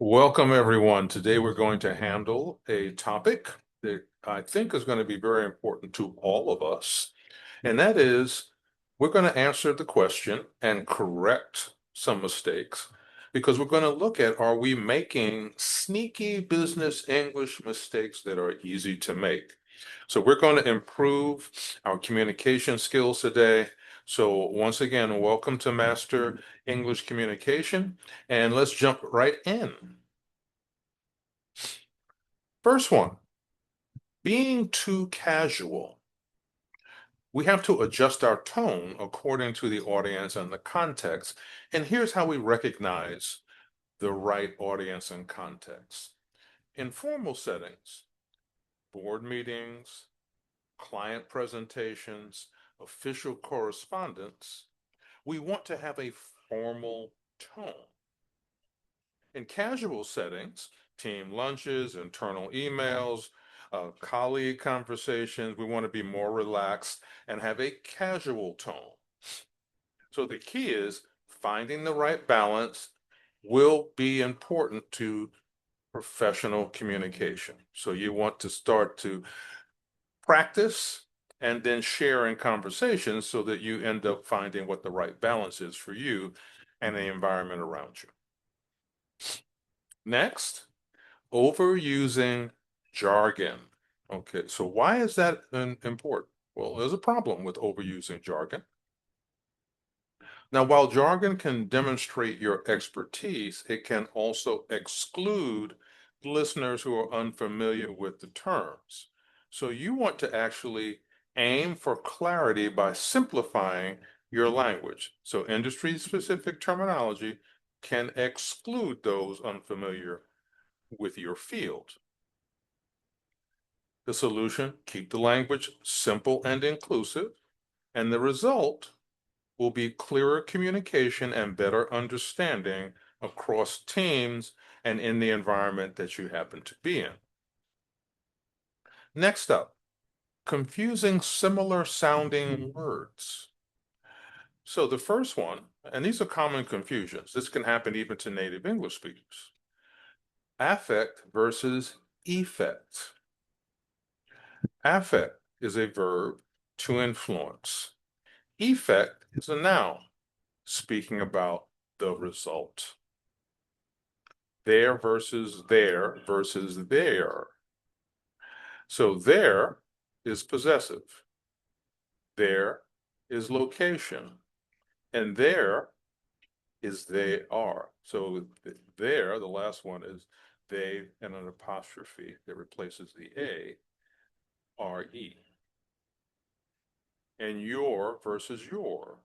Welcome, everyone. Today we're going to handle a topic that I think is going to be very important to all of us. And that is, we're going to answer the question and correct some mistakes because we're going to look at, are we making sneaky business English mistakes that are easy to make? So we're going to improve our communication skills today. So once again, welcome to Master English Communication, and let's jump right in. First one, being too casual. We have to adjust our tone according to the audience and the context. And here's how we recognize the right audience and context. In formal settings, board meetings, client presentations, official correspondence, we want to have a formal tone. In casual settings, team lunches, internal emails, colleague conversations, we want to be more relaxed and have a casual tone. So the key is finding the right balance will be important to professional communication. So you want to start to practice and then share in conversations so that you end up finding what the right balance is for you and the environment around you. Next, overusing jargon. Okay, so why is that important? Well, there's a problem with overusing jargon. Now, while jargon can demonstrate your expertise, it can also exclude listeners who are unfamiliar with the terms. So you want to actually aim for clarity by simplifying your language. So industry-specific terminology can exclude those unfamiliar with your field. The solution, keep the language simple and inclusive, and the result will be clearer communication and better understanding across teams and in the environment that you happen to be in. Next up, confusing similar sounding words. So the first one, and these are common confusions, this can happen even to native English speakers. Affect versus effect. Affect is a verb to influence. Effect is a noun speaking about the result. There versus there versus there. So there is possessive. There is location. And there is they are. So there, the last one is they and an apostrophe that replaces the A, R-E. And your versus your.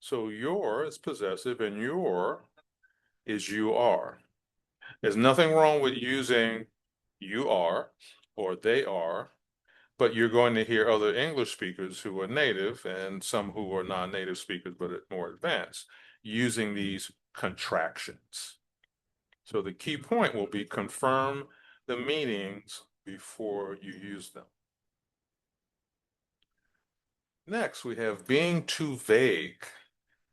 So your is possessive and your is you are. There's nothing wrong with using you are or they are, but you're going to hear other English speakers who are native and some who are non-native speakers but more advanced using these contractions. So the key point will be confirm the meanings before you use them. Next, we have being too vague.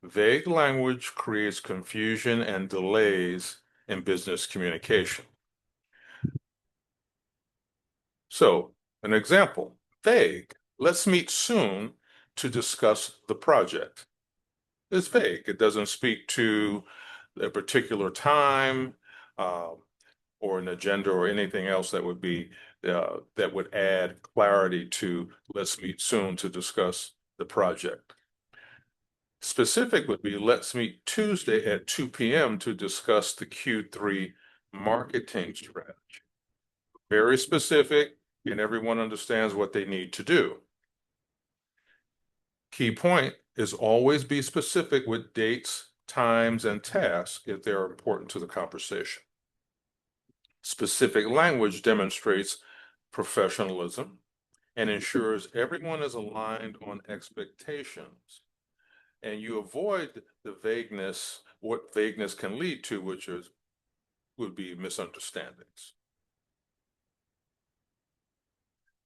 Vague language creates confusion and delays in business communication. So, an example, vague. Let's meet soon to discuss the project. It's vague. It doesn't speak to a particular time or an agenda or anything else that would add clarity to let's meet soon to discuss the project. Specific would be let's meet Tuesday at 2 p.m. to discuss the Q3 marketing strategy. Very specific, and everyone understands what they need to do. Key point is always be specific with dates, times, and tasks if they're important to the conversation. Specific language demonstrates professionalism and ensures everyone is aligned on expectations. And you avoid the vagueness, what vagueness can lead to, would be misunderstandings.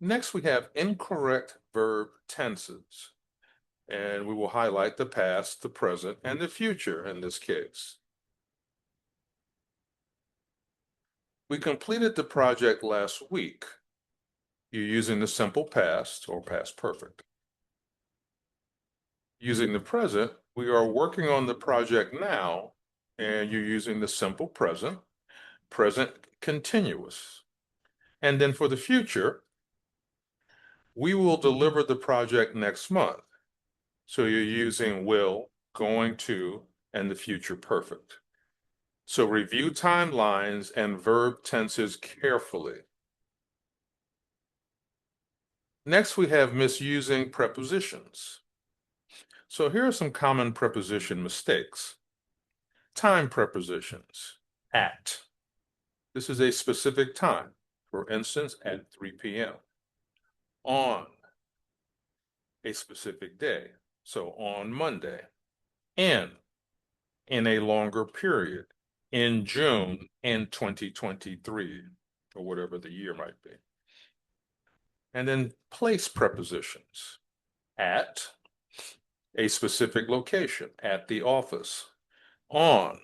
Next, we have incorrect verb tenses, and we will highlight the past, the present, and the future in this case. We completed the project last week. You're using the simple past or past perfect. Using the present, we are working on the project now, and you're using the simple present, present continuous. And then for the future, we will deliver the project next month. So you're using will, going to, and the future perfect. So review timelines and verb tenses carefully. Next, we have misusing prepositions. So here are some common preposition mistakes. Time prepositions. At. This is a specific time. For instance, at 3 p.m. On. A specific day. So on Monday. In a longer period. In June in 2023, or whatever the year might be. And then place prepositions. At. A specific location. At the office. On.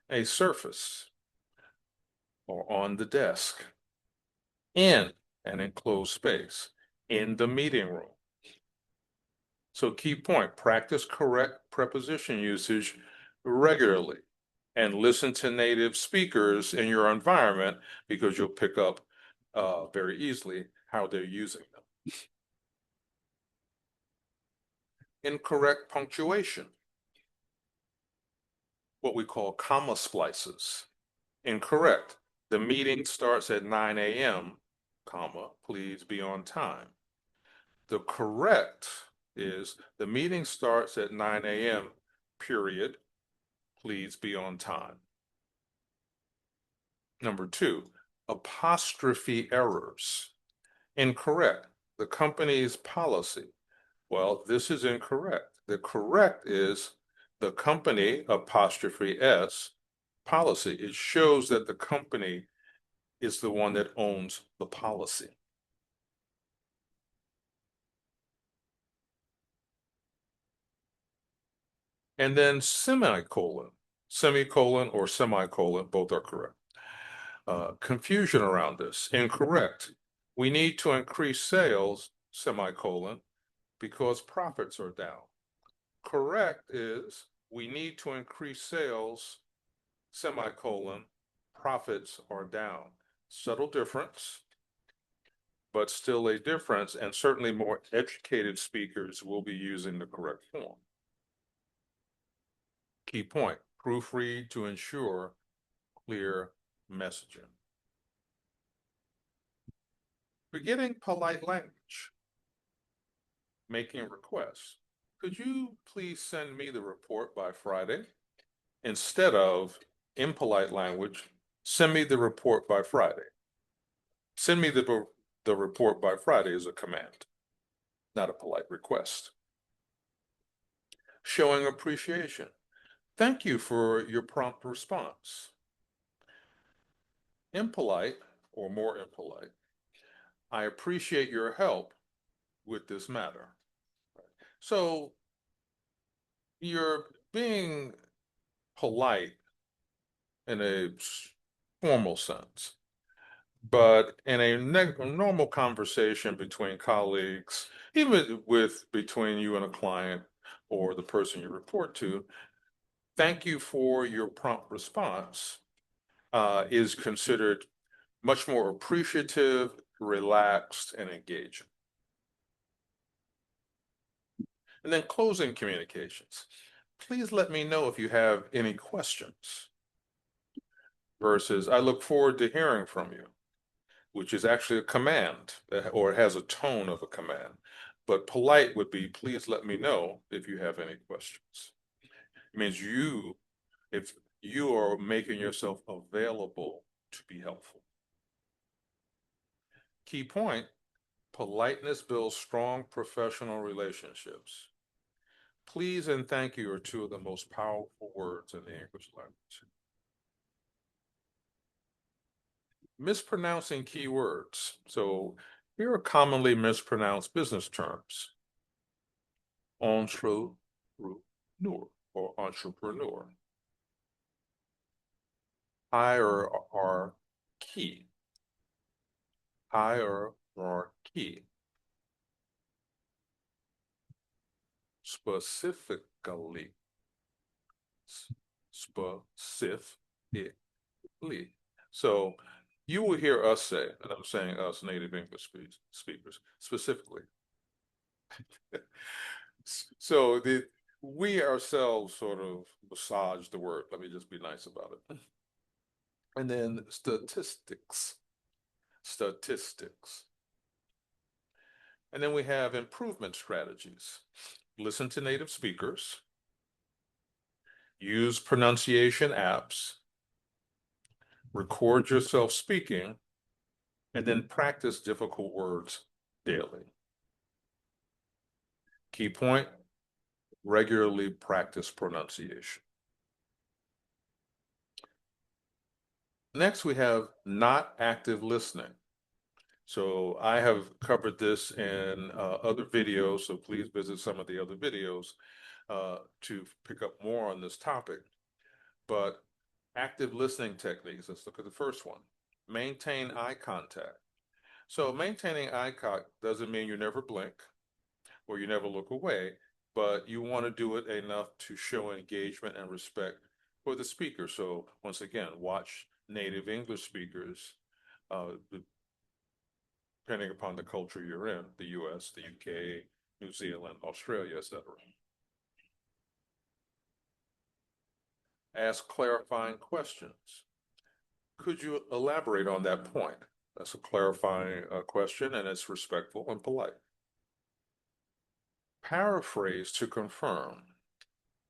A surface. Or on the desk. In an enclosed space. In the meeting room. So key point, practice correct preposition usage regularly and listen to native speakers in your environment because you'll pick up very easily how they're using them. Incorrect punctuation, what we call comma splices. Incorrect. The meeting starts at 9 a.m., comma, please be on time. The correct is the meeting starts at 9 a.m., period. Please be on time. Number 2, apostrophe errors. Incorrect. The company's policy. Well, this is incorrect. The correct is the company, apostrophe S, policy. It shows that the company is the one that owns the policy. And then semicolon or semicolon, both are correct. Confusion around this, incorrect. We need to increase sales, semicolon, because profits are down. Correct is we need to increase sales, semicolon, profits are down. Subtle difference, but still a difference, and certainly more educated speakers will be using the correct form. Key point, proofread to ensure clear messaging. Forgetting polite language. Making requests. Could you please send me the report by Friday? Instead of, in polite language, send me the report by Friday. Send me the report by Friday is a command, not a polite request. Showing appreciation. Thank you for your prompt response. Impolite, or more impolite, I appreciate your help with this matter. So you're being polite in a formal sense, but in a normal conversation between colleagues, even between you and a client or the person you report to, thank you for your prompt response is considered much more appreciative, relaxed, and engaging. And then closing communications. Please let me know if you have any questions. Versus, I look forward to hearing from you, which is actually a command, or it has a tone of a command. But polite would be, please let me know if you have any questions. It means if you are making yourself available to be helpful. Key point, politeness builds strong professional relationships. Please and thank you are two of the most powerful words in the English language. Mispronouncing key words. So here are commonly mispronounced business terms. Entrepreneur or entrepreneur. Hire our Hierarchy. Hierarchy. Specifically. Specifically. So you will hear us say, and I'm saying us native English speakers specifically. So we ourselves sort of massage the word. Let me just be nice about it. And then statistics. Statistics. And then we have improvement strategies. Listen to native speakers. Use pronunciation apps. Record yourself speaking. And then practice difficult words daily. Key point, regularly practice pronunciation. Next, we have not active listening. So I have covered this in other videos, so please visit some of the other videos to pick up more on this topic. But active listening techniques, let's look at the first one. Maintain eye contact. So maintaining eye contact doesn't mean you never blink or you never look away, but you want to do it enough to show engagement and respect for the speaker. So once again, watch native English speakers, depending upon the culture you're in, the US, the UK, New Zealand, Australia, etc. Ask clarifying questions. Could you elaborate on that point? That's a clarifying question, and it's respectful and polite. Paraphrase to confirm.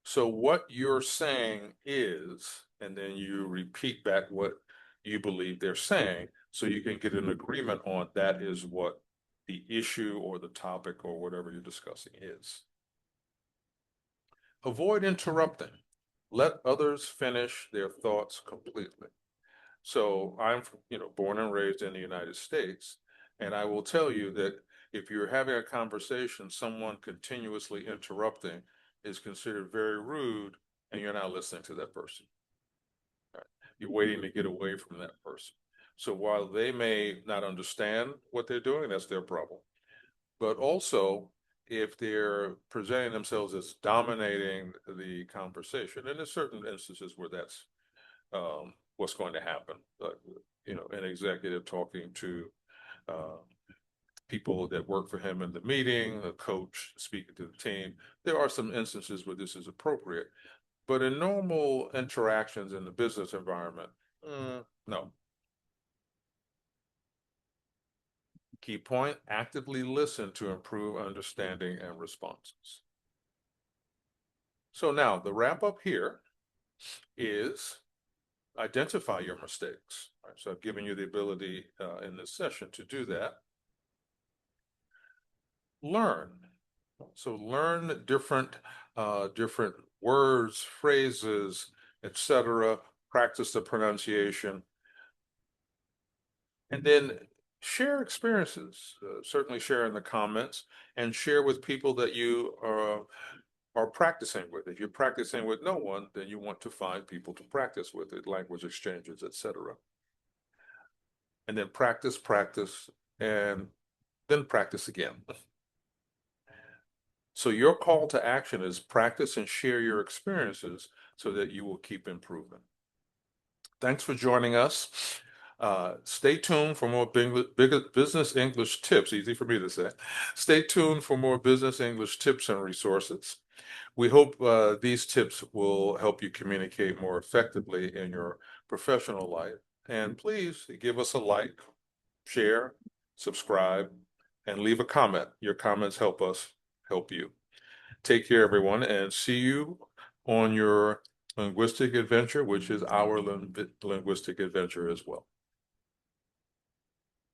So what you're saying is, and then you repeat back what you believe they're saying, so you can get an agreement on that is what the issue or the topic or whatever you're discussing is. Avoid interrupting. Let others finish their thoughts completely. So I'm, born and raised in the United States, and I will tell you that if you're having a conversation, someone continuously interrupting is considered very rude, and you're not listening to that person. Right? You're waiting to get away from that person. So while they may not understand what they're doing, that's their problem. But also, if they're presenting themselves as dominating the conversation, and there's certain instances where that's what's going to happen. An executive talking to people that work for him in the meeting, a coach speaking to the team. There are some instances where this is appropriate, but in normal interactions in the business environment, no. Key point, actively listen to improve understanding and responses. So now the wrap up here is identify your mistakes. Right? So I've given you the ability in this session to do that. Learn. So learn different words, phrases, etc. Practice the pronunciation, and then share experiences. Certainly share in the comments, and share with people that you are practicing with. If you're practicing with no one, then you want to find people to practice with it, language exchanges, etc. And then practice, and then practice again. So your call to action is practice and share your experiences so that you will keep improving. Thanks for joining us. Stay tuned for more business English tips. Easy for me to say. Stay tuned for more business English tips and resources. We hope these tips will help you communicate more effectively in your professional life. And please give us a like, share, subscribe, and leave a comment. Your comments help us help you. Take care, everyone, and see you on your linguistic adventure, which is our linguistic adventure as well.